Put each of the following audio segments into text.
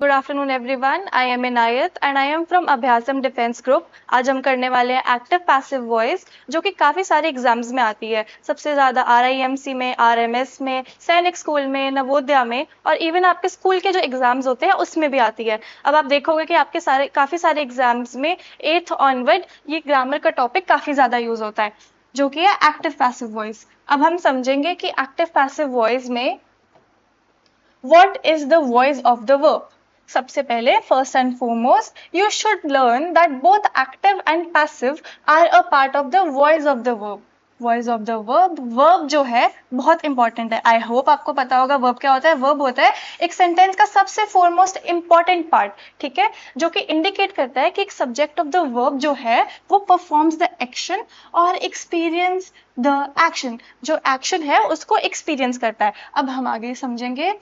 Good afternoon everyone, I am Inayat and I am from Abhyasam defence group. आज हम करने वाले हैं एक्टिव पैसिव वॉइस, जो कि काफ़ी सारे एग्जाम्स में आती है। सबसे ज़्यादा RIMC में, RMS में, सैनिक स्कूल में, नवोदया में और इवन आपके स्कूल के जो एग्जाम्स होते हैं उसमें भी आती है। अब आप देखोगे कि आपके काफ़ी सारे एग्जाम्स में 8th ऑनवर्ड ये ग्रामर का टॉपिक काफ़ी ज़्यादा यूज होता है, जो कि है एक्टिव पैसिव वॉइस। अब हम समझेंगे कि एक्टिव पैसिव वॉइस में What is the voice of the verb? सबसे पहले first and foremost, you should learn that both active and passive are a part of the voice of the verb. Voice of the verb, verb जो है बहुत important है। I hope आपको पता होगा verb क्या होता है। verb होता है एक सेंटेंस का सबसे foremost important part, ठीक है, जो कि इंडिकेट करता है कि एक सब्जेक्ट ऑफ द verb जो है वो परफॉर्म्स द एक्शन और एक्सपीरियंस द एक्शन। जो एक्शन है उसको एक्सपीरियंस करता है। अब हम आगे समझेंगे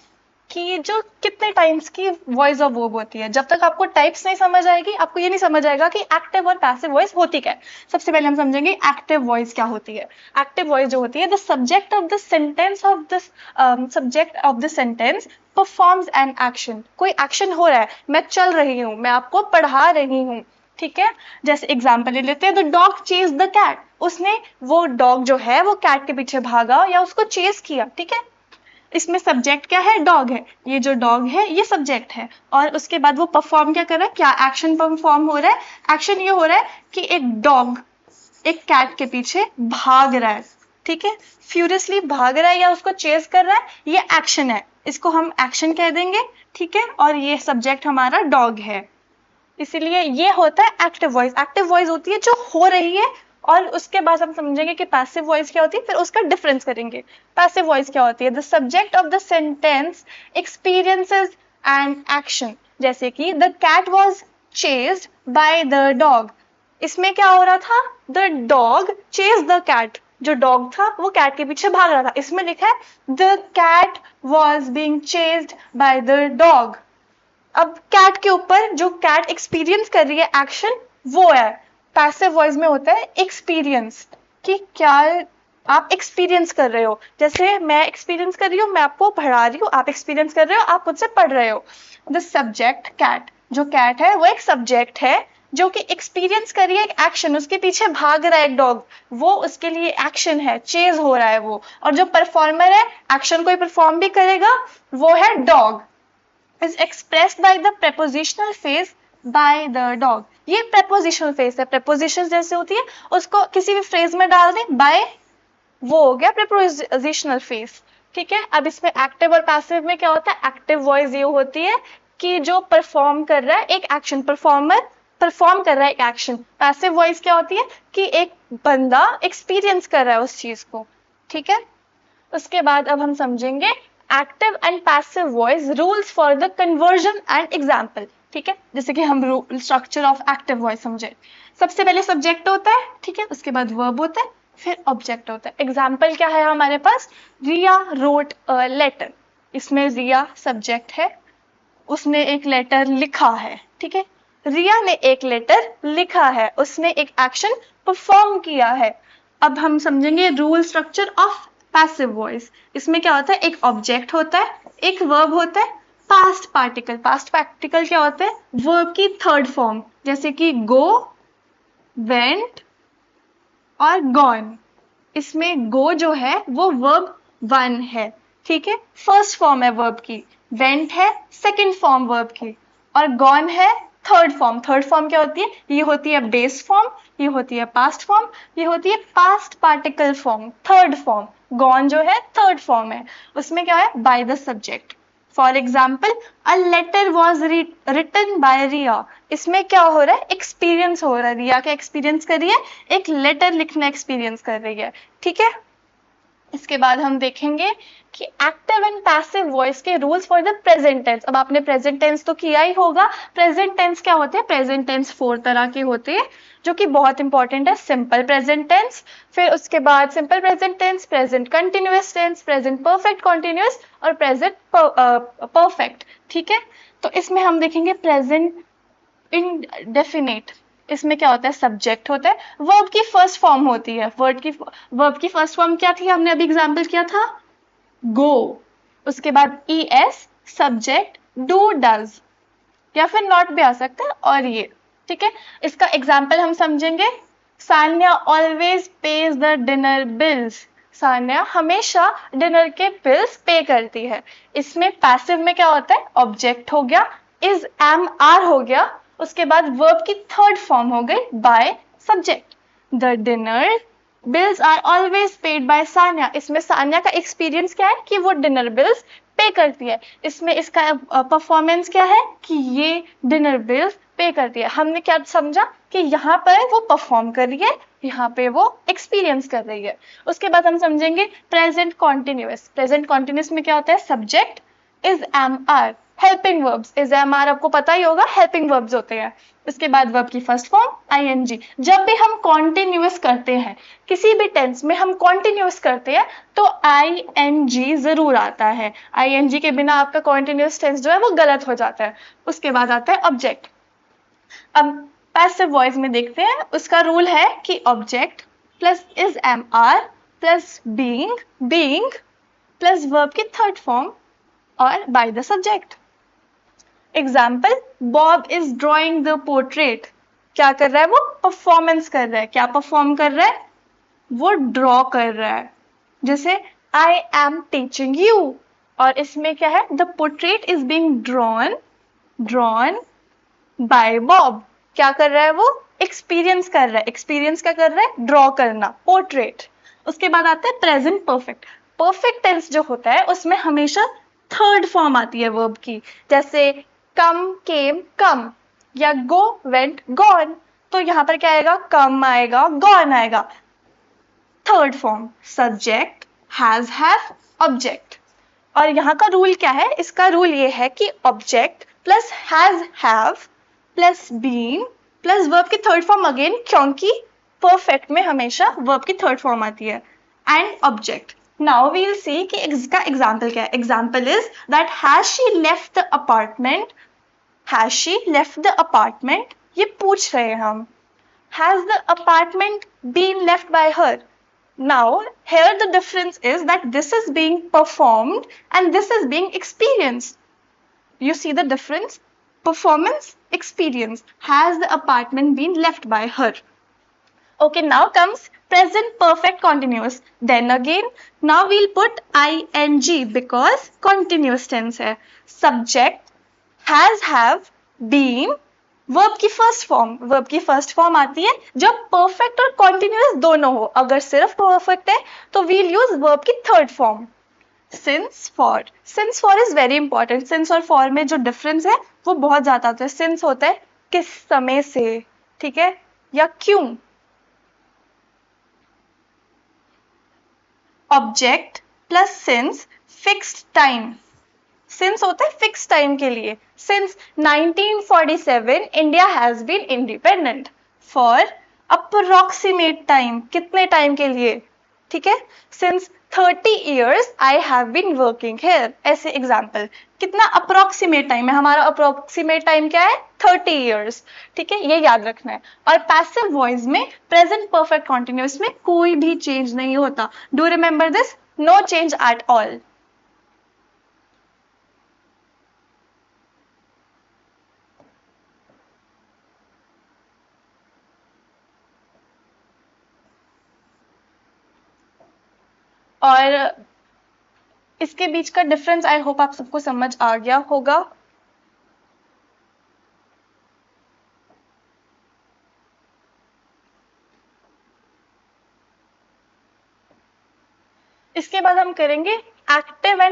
कि जो कितने टाइप्स की वॉइस ऑफ वर्ब होती है। जब तक आपको टाइप्स नहीं समझ आएगी, आपको ये नहीं समझ आएगा कि एक्टिव और पैसिव वॉइस होती क्या है। सबसे पहले हम समझेंगे एक्टिव वॉइस क्या होती है। एक्टिव वॉइस जो होती है, the subject of the sentence of the subject of the sentence performs an action. कोई एक्शन हो रहा है, मैं चल रही हूँ, मैं आपको पढ़ा रही हूँ, ठीक है। जैसे एग्जाम्पल ले लेते हैं, the dog chase the cat. उसने, वो डॉग जो है वो कैट के पीछे भागा या उसको चेज किया, ठीक है। इसमें सब्जेक्ट क्या है? डॉग है। ये जो डॉग है ये सब्जेक्ट है। और उसके बाद वो परफॉर्म क्या कर रहा है? क्या एक्शन परफॉर्म हो रहा है? एक्शन ये हो रहा है कि एक डॉग एक कैट के पीछे भाग रहा है, ठीक है, फ्यूरियसली भाग रहा है या उसको चेज कर रहा है, ये एक्शन है, इसको हम एक्शन कह देंगे, ठीक है। और ये सब्जेक्ट हमारा डॉग है, इसीलिए ये होता है एक्टिव वॉइस। एक्टिव वॉइस होती है जो हो रही है। और उसके बाद हम समझेंगे कि पैसिव वॉइस क्या होती है, फिर उसका डिफरेंस करेंगे। पैसिव वॉइस क्या होती है? The subject of the sentence experiences and action. जैसे कि the cat was chased by the dog. इसमें क्या हो रहा था? The dog chase the cat. जो डॉग था वो कैट के पीछे भाग रहा था। इसमें लिखा है the cat was being chased by the dog. अब कैट के ऊपर जो कैट एक्सपीरियंस कर रही है एक्शन, वो है। पैसिव वॉइस में होता है एक्सपीरियंस, कि क्या आप एक्सपीरियंस कर रहे हो। जैसे मैं एक्सपीरियंस कर रही हूँ, मैं आपको पढ़ा रही हूँ, आप एक्सपीरियंस कर रहे हो, आप मुझसे पढ़ रहे हो। द सब्जेक्ट कैट, जो कैट है वो एक सब्जेक्ट है जो कि एक्सपीरियंस कर रही है एक एक्शन। उसके पीछे भाग रहा है एक डॉग, वो उसके लिए एक्शन है, चेज हो रहा है वो। और जो परफॉर्मर है, एक्शन कोई परफॉर्म भी करेगा, वो है dog. is expressed by the prepositional phrase by the dog. ये prepositional phrase है। prepositions जैसे होती है उसको किसी भी phrase में डाल दें, by, वो हो गया prepositional phrase, ठीक है। अब इसमें एक्टिव और पैसिव में क्या होता है? एक्टिव वॉइस ये होती है कि जो परफॉर्म कर रहा है एक एक्शन, परफॉर्मर परफॉर्म कर रहा है एक एक्शन। पैसिव वॉइस क्या होती है? कि एक बंदा एक्सपीरियंस कर रहा है उस चीज को, ठीक है। उसके बाद अब हम समझेंगे active and passive voice rules for the conversion and example, ठीक है। जैसे कि हम स्ट्रक्चर ऑफ एक्टिव वॉइस समझे। सबसे पहले सब्जेक्ट होता है, ठीक है, उसके बाद वर्ब होता है, फिर ऑब्जेक्ट होता है। एग्जाम्पल क्या है हमारे पास? रिया रोट अ लेटर। इसमें रिया सब्जेक्ट है, उसने एक लेटर लिखा है, ठीक है। रिया ने एक लेटर लिखा है, उसने एक एक्शन परफॉर्म किया है। अब हम समझेंगे rule structure of passive voice. इसमें क्या होता है? एक ऑब्जेक्ट होता है, एक वर्ब होता है, पास्ट पार्टिकल। पास्ट पार्टिकल क्या होता है? वर्ब की थर्ड फॉर्म, जैसे कि गो, वेंट और गॉन। इसमें गो जो है वो वर्ब 1 है, ठीक है, फर्स्ट फॉर्म है वर्ब की। वेंट है सेकंड फॉर्म वर्ब की, और गॉन है थर्ड फॉर्म। थर्ड फॉर्म क्या होती है? ये होती है बेस फॉर्म, ये होती है पास्ट फॉर्म, ये होती है past particle form, third form. Gone जो है थर्ड फॉर्म है, उसमें क्या है? By the subject. For example, a letter was written by Riya. इसमें क्या हो रहा है? एक्सपीरियंस हो रहा है। रिया क्या एक्सपीरियंस कर रही है? एक लेटर लिखना एक्सपीरियंस कर रही है, ठीक है। इसके बाद हम देखेंगे कि एक्टिव एंड पैसिव वॉइस के rules for the present tense. अब आपने प्रेजेंट टेंस तो किया ही होगा। प्रेजेंट टेंस क्या होते हैं? प्रेजेंट टेंस 4 तरह के होते हैं, जो कि बहुत इंपॉर्टेंट है। सिंपल प्रेजेंट टेंस, फिर उसके बाद simple present tense, present continuous tense, present perfect continuous और प्रेजेंट परफेक्ट, ठीक है। तो इसमें हम देखेंगे प्रेजेंट इंडेफिनिट। इसमें क्या होता है? सब्जेक्ट होता है, वर्ब की फर्स्ट फॉर्म होती है। वर्ब की फर्स्ट फॉर्म क्या थी? हमने अभी एग्जांपल किया था, गो। उसके बाद ES सब्जेक्ट, डू डज, या फिर नॉट भी आ सकता है, और ये, ठीक है। इसका एग्जाम्पल हम समझेंगे। Sanya always pays the dinner bills. Sanya हमेशा डिनर के बिल्स पे करती है। इसमें पैसिव में क्या होता है, ऑब्जेक्ट हो गया, इज एम आर हो गया, उसके बाद वर्ब की थर्ड फॉर्म हो गई by subject. The dinner bills are always paid by Sanya. इसमें सान्या का एक्सपीरियंस क्या है कि वो डिनर बिल्स पे करती है। इसमें इसका परफॉर्मेंस क्या है कि ये डिनर बिल्स पे करती है। हमने क्या समझा कि यहाँ पर वो परफॉर्म कर रही है, यहाँ पे वो एक्सपीरियंस कर रही है। उसके बाद हम समझेंगे प्रेजेंट कॉन्टिन्यूअस। प्रेजेंट कॉन्टिन्यूअस में क्या होता है, subject is am are, helping verbs is am are, आपको पता ही होगा हेल्पिंग वर्ब्स होते हैं। उसके बाद वर्ब की फर्स्ट फॉर्म आईएनजी। जब भी हम कॉन्टिन्यूअस करते हैं, किसी भी टेंस में हम कॉन्टिन्यूअस करते हैं तो आईएनजी जरूर आता है। आईएनजी के बिना आपका कॉन्टिन्यूअस टेंस जो है वो गलत हो जाता है। उसके बाद आता है ऑब्जेक्ट। अब पैसिव वॉइस में देखते हैं, उसका रूल है कि object plus is am are plus being plus verb की थर्ड फॉर्म और by the subject. Example, Bob is drawing the portrait. क्या कर रहा है वो, परफॉर्मेंस कर रहा है। क्या परफॉर्म कर रहा है, वो ड्रॉ कर रहा है। जैसे आई एम टीचिंग यू, और इसमें क्या है, the portrait is being drawn by Bob. क्या कर रहा है वो, एक्सपीरियंस कर रहा है। एक्सपीरियंस क्या कर रहा है, ड्रॉ करना, पोर्ट्रेट। उसके बाद आता है प्रेजेंट परफेक्ट। परफेक्ट टेंस जो होता है उसमें हमेशा थर्ड फॉर्म आती है वर्ब की। जैसे कम केम कम, या गो वेंट गॉन। तो यहाँ पर क्या आएगा, कम आएगा, गॉन आएगा। Third form subject has have object. और यहाँ का रूल क्या है, इसका रूल ये है कि object plus has have plus been plus verb की थर्ड फॉर्म अगेन, क्योंकि परफेक्ट में हमेशा वर्ब की थर्ड फॉर्म आती है, and object. Now we will see कि इसका एग्जाम्पल क्या है। Example is that has she left the apartment. Has she left the apartment, ये पूछ रहे हैं हम। Has the apartment been left by her. Now, here the difference is that this is being performed and this is being experienced. You see the difference? Performance, experience. Has the apartment been left by her? Okay, now comes present perfect continuous. Then again, now we'll put ing because continuous tense hai. Subject has, have, been, verb की first form. Verb की first form आती है जब perfect और continuous दोनों हो। अगर सिर्फ परफेक्ट है तो वील यूज वर्ब की third form. Since for, since for is very important. Since और फॉर में जो डिफरेंस है वो बहुत ज्यादा होता है। सिंस होता है किस समय से, ठीक है, या क्यों। Object plus since fixed time. Since होता है फिक्स टाइम के लिए। Since 1947 India has been independent. For approximate time, कितने टाइम के लिए, ठीक है। Since 30 years I have been working here. ऐसे एग्जाम्पल, कितना अप्रोक्सीमेट टाइम है हमारा। अप्रोक्सीमेट टाइम क्या है, 30 years, ठीक है, ये याद रखना है। और पैसिव वॉइस में प्रेजेंट परफेक्ट कॉन्टिन्यूअस में कोई भी चेंज नहीं होता। Do remember this, no change at all. और इसके बीच का डिफरेंस आई होप आप सबको समझ आ गया होगा। इसके बाद हम करेंगे active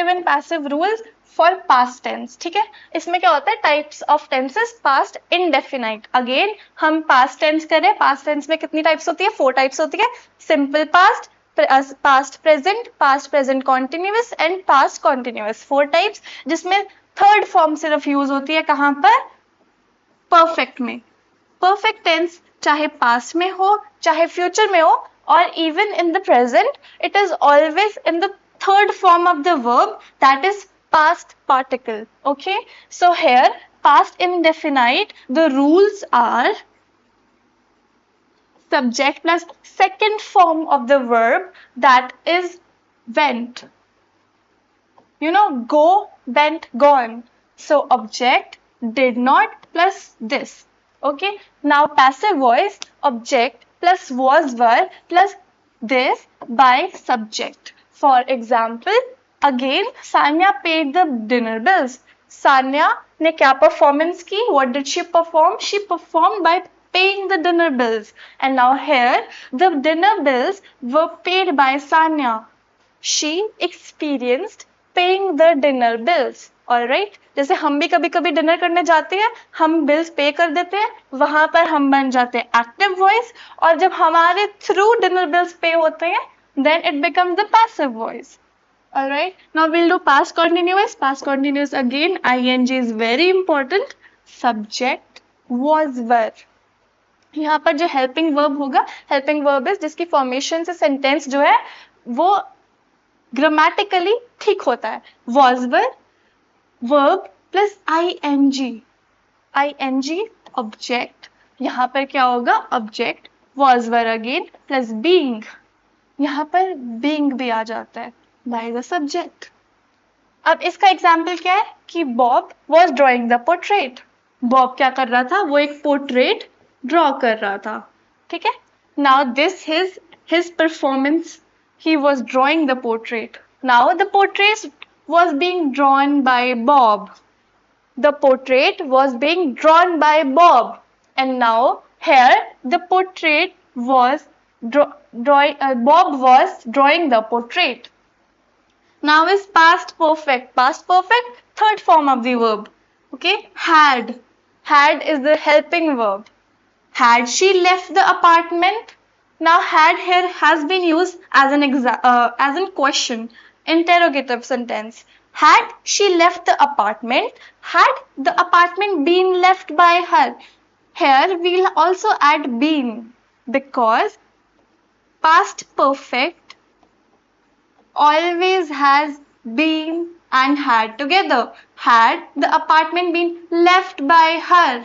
and passive rules for past tense, ठीक है। इसमें क्या होता है, types of tenses, past indefinite. Again हम पास्ट टेंस करें, पास्ट टेंस में कितनी टाइप्स होती है, 4 टाइप्स होती है। Simple past, past present continuous and past continuous, 4 types, जिसमें थर्ड फॉर्म सिर्फ यूज होती है कहां पर, परफेक्ट में। परफेक्ट टेंस चाहे पास्ट में हो चाहे फ्यूचर में हो, और even in the present, it is always in the third form of the verb, that is past particle. Okay, so here past indefinite, the rules are subject plus second form of the verb, that is went. go, went, gone. So object did not plus this. Okay. Now passive voice, object plus was, were plus this by subject. For example, again Sanya paid the dinner bills. Sanya ने क्या performance की? What did she perform? She performed by paying the dinner bills. And now here the dinner bills were paid by Sanya. She experienced paying the dinner bills. Alright? जैसे हम भी कभी कभी dinner करने जाते हैं, हम बिल्स पे कर देते हैं, वहां पर हम बन जाते हैं एक्टिव वॉइस, और जब हमारे थ्रू डिनर बिल्स पे होते हैं, then it becomes the passive voice. Alright, now we'll do past continuous. Past continuous again, ing is very important. Subject was, were. यहाँ पर जो helping verb होगा, helping verb is जिसकी formation से sentence जो है वो grammatically ठीक होता है. Was, were, verb plus ing. ing object. यहाँ पर क्या होगा? Object was, were again plus being. यहाँ पर being भी आ जाता है by the subject. अब इसका एग्जाम्पल क्या है कि Bob was drawing the portrait. Bob क्या कर रहा था? वो एक पोर्ट्रेट ड्रॉ कर रहा था. ठीक है. Now this his performance. He was drawing the portrait. Now the portrait was being drawn by Bob. The portrait was being drawn by Bob. And now here the portrait was Bob was drawing the portrait. Now is past perfect. Past perfect, third form of the verb. Okay, had. Had is the helping verb. Had she left the apartment? Now had here has been used as an question, interrogative sentence. Had she left the apartment? Had the apartment been left by her? Here we'll also add been, because past perfect always has been and had together. Had the apartment been left by her?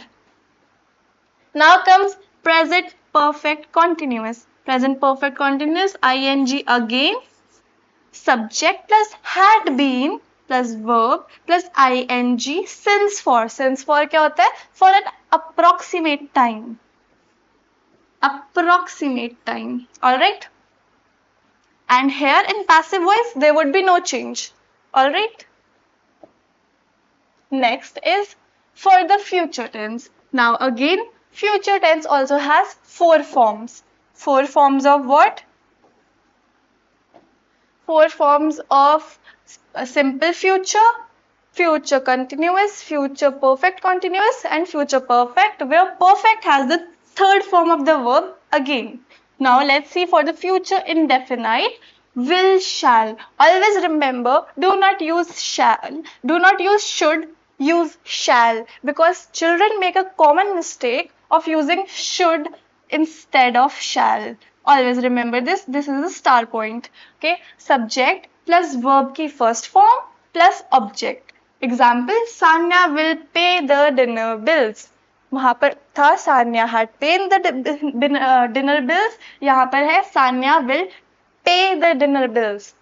Now comes present perfect continuous. Present perfect continuous, ing again. Subject plus had been plus verb plus ing since for. Since for क्या होता है? For an approximate time. Approximate time. Alright? And here in passive voice, there would be no change. Alright? Next is for the future tense. Now again, future tense also has 4 forms. 4 forms of what? 4 forms of a simple future, future continuous, future perfect continuous, and future perfect, where perfect has the third form of the verb again. Now let's see for the future indefinite, will, shall. Always remember, do not use shall, do not use should, use shall, because children make a common mistake of using should instead of shall. Always remember this. This is the star point. Okay, subject plus verb की first form plus object. Example, Sanya will pay the dinner bills. वहाँ पर था Sanya had paid the dinner bills. यहाँ पर है Sanya will pay the dinner bills.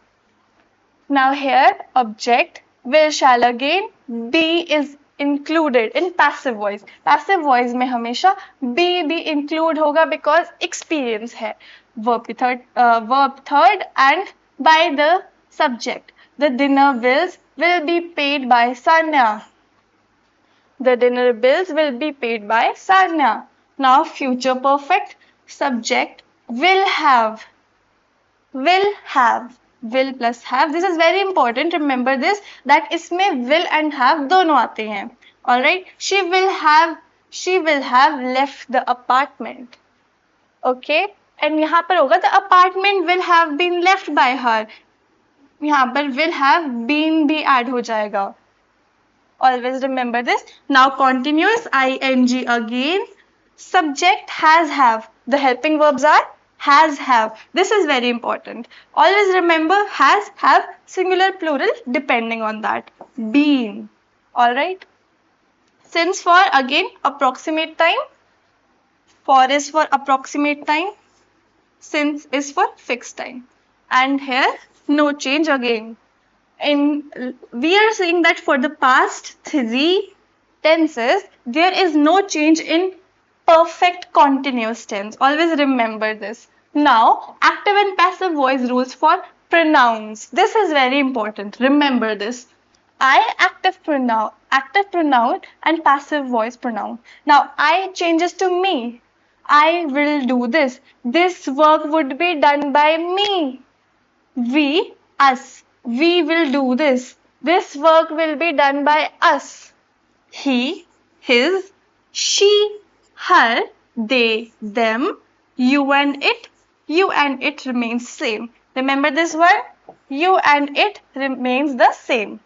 Now here object will, shall again. Be is included in passive voice. Passive voice में हमेशा be भी include होगा because experience है. Verb third and by the subject. The dinner bills will be paid by Sanya. The dinner bills will be paid by Sanya. Now future perfect, subject will have. Will have. Will plus have. This is very important. Remember this, that इसमें will and have दोनों आते हैं. Alright. She will have left the apartment. Okay. And यहाँ पर होगा the apartment will have been left by her. यहाँ पर will have been भी add हो जाएगा. Always remember this. Now continuous ing again. Subject has, have. The helping verbs are has, have. This is very important. Always remember has, have, singular, plural depending on that. Been. Alright. Since for again approximate time. For is for approximate time. Since is for fixed time. And here no change again. We are saying that for the past 3 tenses, there is no change in perfect continuous tense. Always remember this. Now, active and passive voice rules for pronouns. This is very important. Remember this. Active pronoun and passive voice pronoun. Now, I changes to me. I will do this. This work would be done by me. We, us. We will do this. This work will be done by us. He, his, she, her, they, them, you and it. You and it remains same. Remember this word? You and it remains the same.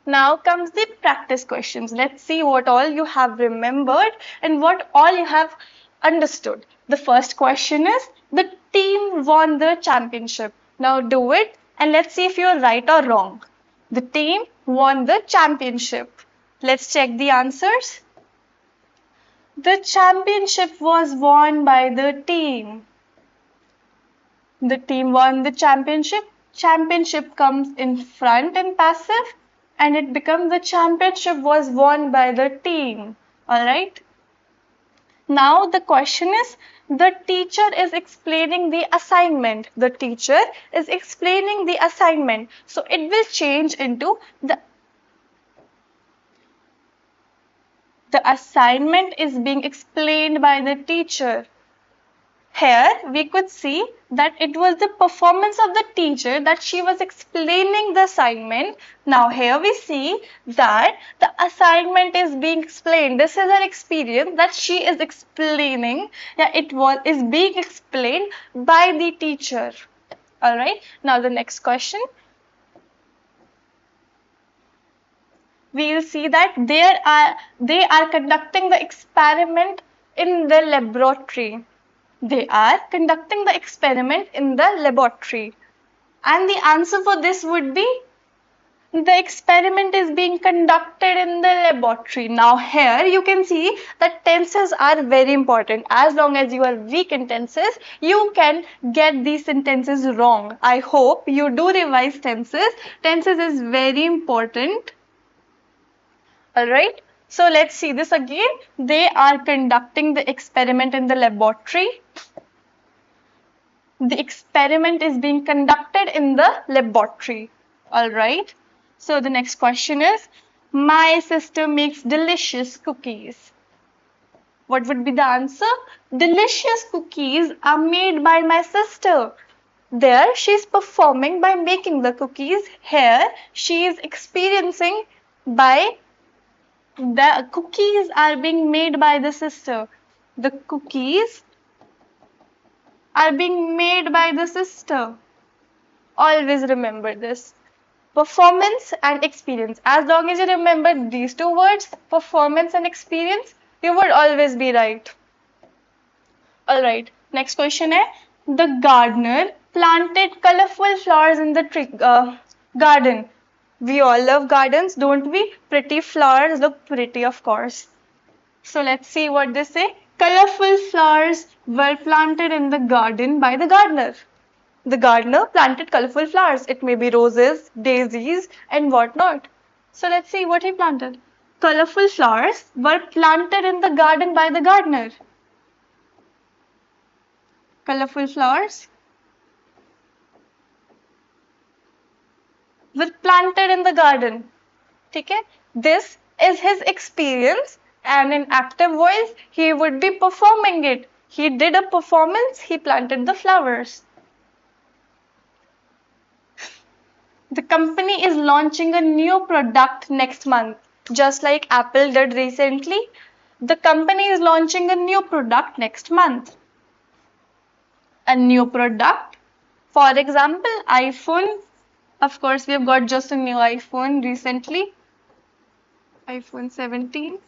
Now comes the practice questions. Let's see what all you have remembered and what all you have understood. The first question is, the team won the championship. Now do it and let's see if you're right or wrong. The team won the championship. Let's check the answers. The championship was won by the team. The team won the championship. Championship comes in front in passive, and it becomes the championship was won by the team. Alright. Now the question is, the teacher is explaining the assignment. The teacher is explaining the assignment. So it will change into the assignment is being explained by the teacher. Here we could see that it was the performance of the teacher that she was explaining the assignment. Now here we see that the assignment is being explained. This is an experience that she is explaining. Yeah, is being explained by the teacher. Alright, now the next question. We will see that they are conducting the experiment in the laboratory. They are conducting the experiment in the laboratory. And the answer for this would be, the experiment is being conducted in the laboratory. Now here you can see that tenses are very important. As long as you are weak in tenses, you can get these sentences wrong. I hope you do revise tenses. Tenses is very important. Alright. So let's see this again. They are conducting the experiment in the laboratory. The experiment is being conducted in the laboratory. Alright. So the next question is, my sister makes delicious cookies. What would be the answer? Delicious cookies are made by my sister. There she is performing by making the cookies. Here she is experiencing by the cookies are being made by the sister. The cookies are being made by the sister. Always remember this. Performance and experience. As long as you remember these two words, performance and experience, you would always be right. Alright, next question is, the gardener planted colorful flowers in the garden. We all love gardens, don't we? Pretty flowers look pretty, of course. So let's see what they say. Colorful flowers were planted in the garden by the gardener. The gardener planted colorful flowers. It may be roses, daisies, and whatnot. So let's see what he planted. Colorful flowers were planted in the garden by the gardener. Colorful flowers were planted in the garden. Okay? This is his experience, and in active voice, he would be performing it. He did a performance, he planted the flowers. The company is launching a new product next month. Just like Apple did recently, the company is launching a new product next month. A new product, for example, iPhone. Of course, we have got just a new iPhone recently, iPhone 17.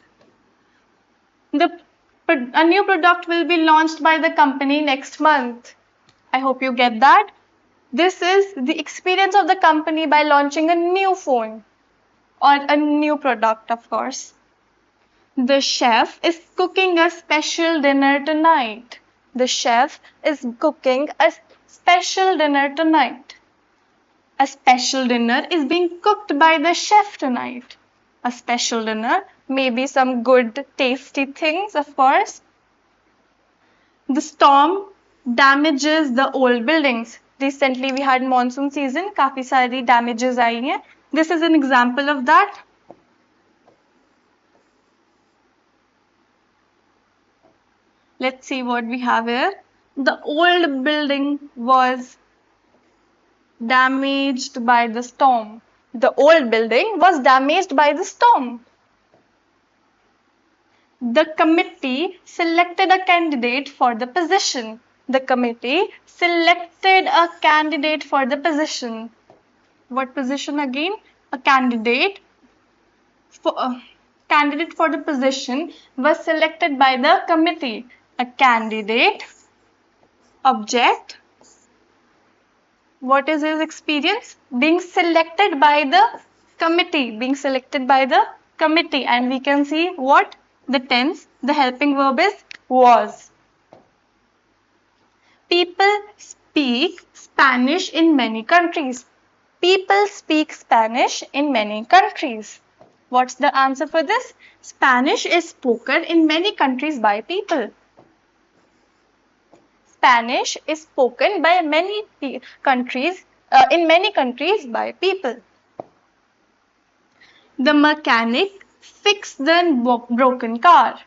A new product will be launched by the company next month. I hope you get that. This is the experience of the company by launching a new phone or a new product, of course. The chef is cooking a special dinner tonight. The chef is cooking a special dinner tonight. A special dinner is being cooked by the chef tonight. A special dinner, maybe some good tasty things, of course. The storm damages the old buildings. Recently we had monsoon season, काफी सारी damages आई हैं. This is an example of that. Let's see what we have here. The old building was damaged by the storm. The old building was damaged by the storm. The committee selected a candidate for the position. The committee selected a candidate for the position. What position again? A candidate for the position was selected by the committee. A candidate, object. What is his experience? Being selected by the committee. Being selected by the committee. And we can see what? The tense, the helping verb is was. People speak Spanish in many countries. People speak Spanish in many countries. What's the answer for this? Spanish is spoken in many countries by people. Spanish is spoken by many countries, in many countries by people. The mechanic fixed the broken car.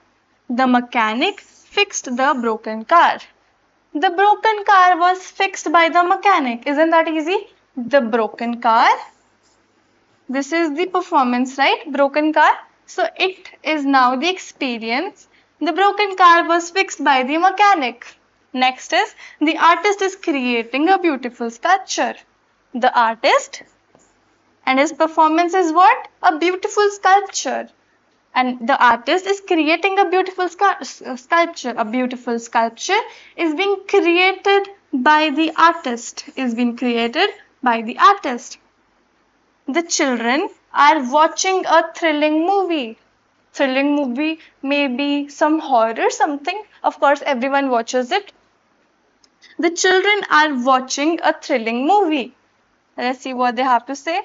The mechanic fixed the broken car. The broken car was fixed by the mechanic. Isn't that easy? The broken car. This is the performance, right? Broken car. So it is now the experience. The broken car was fixed by the mechanic. Next is the artist is creating a beautiful sculpture. The artist and his performance is what? A beautiful sculpture. And the artist is creating a beautiful sculpture. A beautiful sculpture is being created by the artist. Is being created by the artist. The children are watching a thrilling movie. Thrilling movie may be some horror, something. Of course, everyone watches it. The children are watching a thrilling movie. Let's see what they have to say.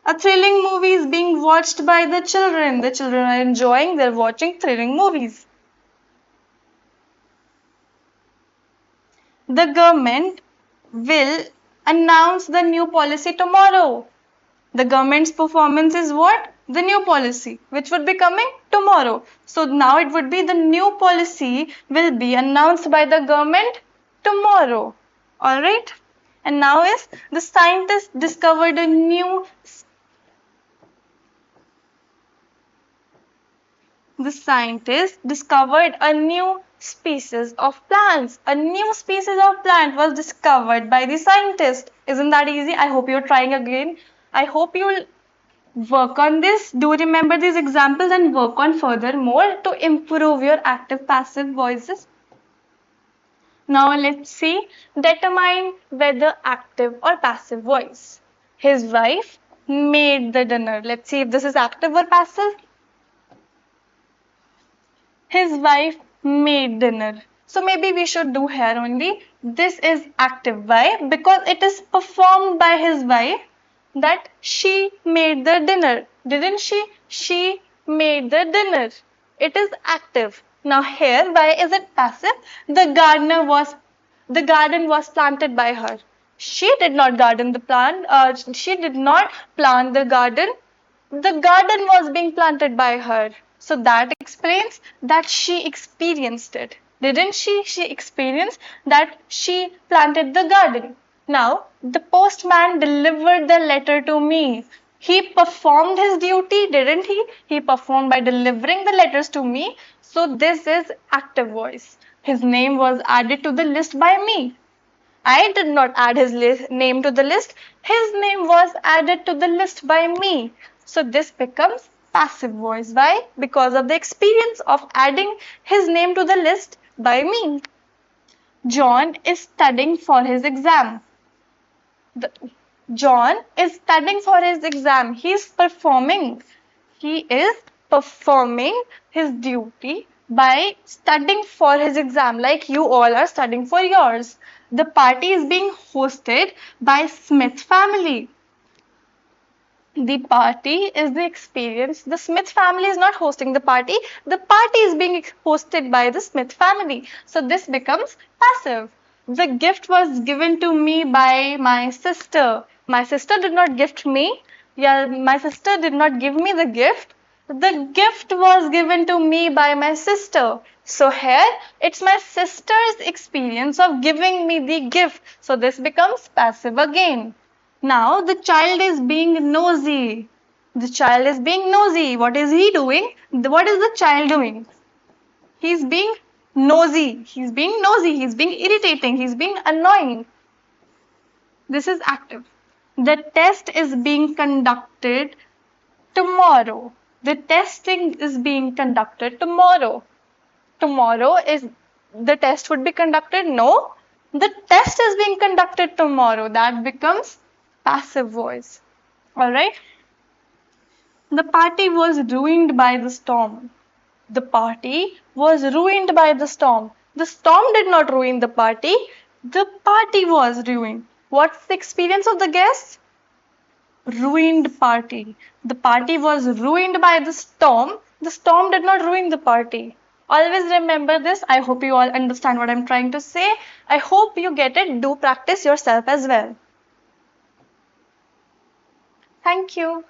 A thrilling movie is being watched by the children. The children are enjoying, they're watching thrilling movies. The government will announce the new policy tomorrow. The government's performance is what? The new policy, which would be coming tomorrow. So now it would be the new policy will be announced by the government tomorrow. Alright? And now is the scientists discovered a new species of plants. A new species of plant was discovered by the scientist. Isn't that easy? I hope you're trying again. I hope you'll work on this. Do remember these examples and work on furthermore to improve your active passive voices. Now let's see. Determine whether active or passive voice. His wife made the dinner. Let's see if this is active or passive. His wife made dinner. So maybe we should do here only. This is active. Why? Because it is performed by his wife that she made the dinner. Didn't she? She made the dinner. It is active. Now here, why is it passive? The garden was planted by her. She did not garden the plant. She did not plant the garden. The garden was being planted by her. So that explains that she experienced it. Didn't she? She experienced that she planted the garden. Now, the postman delivered the letter to me. He performed his duty, didn't he? He performed by delivering the letters to me. So this is active voice. His name was added to the list by me. I did not add his name to the list. His name was added to the list by me. So this becomes passive voice. Why? Because of the experience of adding his name to the list by me. John is studying for his exam. John is studying for his exam. He is performing. He is performing his duty by studying for his exam, like you all are studying for yours. The party is being hosted by Smith family. The party is the experience. The Smith family is not hosting the party. The party is being hosted by the Smith family. So this becomes passive. The gift was given to me by my sister. My sister did not gift me. Yeah, my sister did not give me the gift. The gift was given to me by my sister. So here it's my sister's experience of giving me the gift. So this becomes passive again. Now the child is being nosy. The child is being nosy. What is he doing? What is the child doing? He's being nosy. He's being nosy. He's being irritating. He's being annoying. This is active. The test is being conducted tomorrow. The testing is being conducted tomorrow. Tomorrow is the test would be conducted? No. The test is being conducted tomorrow. That becomes passive voice. Alright? The party was ruined by the storm. The party was ruined by the storm. The storm did not ruin the party. The party was ruined. What's the experience of the guests? Ruined party. The party was ruined by the storm. The storm did not ruin the party. Always remember this. I hope you all understand what I'm trying to say. I hope you get it. Do practice yourself as well. Thank you.